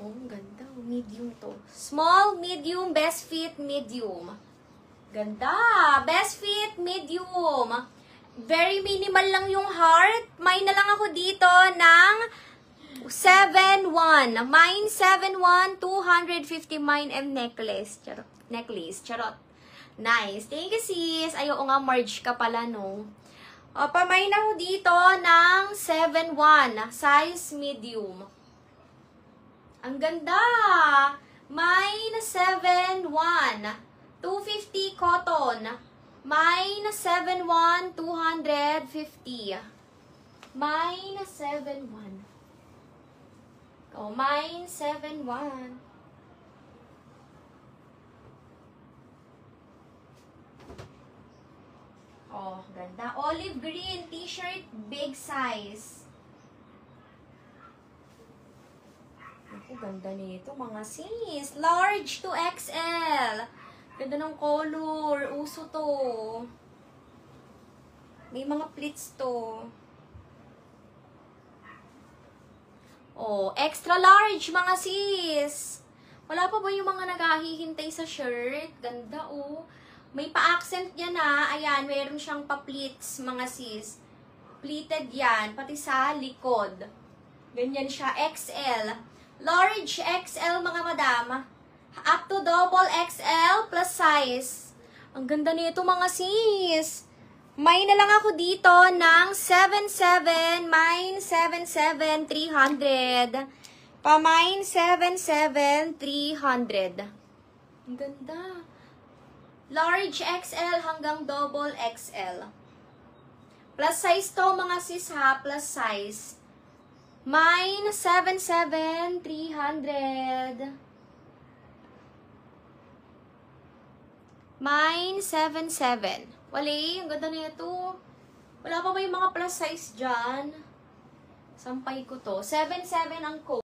Oh, ang ganda. Medium to. Small, medium, best fit, medium. Ganda. Best fit, medium. Very minimal lang yung heart. May na lang ako dito ng 7-1. Mine 7-1, 250 mine and necklace. Charot. Necklace. Charot. Nice. Thank you, sis. Ayaw nga, merge ka pala, no? O, pamain ako dito ng 7-1. Size medium. Ang ganda! Mine 7-1. 250 cotton. Mine 7-1. 250. Mine 7-1. Oh, mine 7-1. Oh, ganda. Olive green t-shirt, big size. Ako, ganda nito mga sis. Large to XL. Ganda ng color. Uso to. May mga pleats to. Oh, extra large mga sis. Wala pa ba yung mga naghahihintay sa shirt? Ganda oh. May pa-accent yan ha. Ayan, meron siyang pa-pleats mga sis. Pleated yan. Pati sa likod. Ganyan siya. XL. Large XL mga madam. Up to double XL plus size. Ang ganda nito mga sis. May na lang ako dito ng 7-7. Mine 7-7. 300. Pa-mine 7-7. 300. Ang ganda. Large XL hanggang double XL. Plus size to mga sis ha. Plus size. Mine 7-7. 300. Mine 7-7. Wali, ang ganda na ito. Wala pa ba yung mga plus size dyan? Sampay ko to. 7-7 ang code.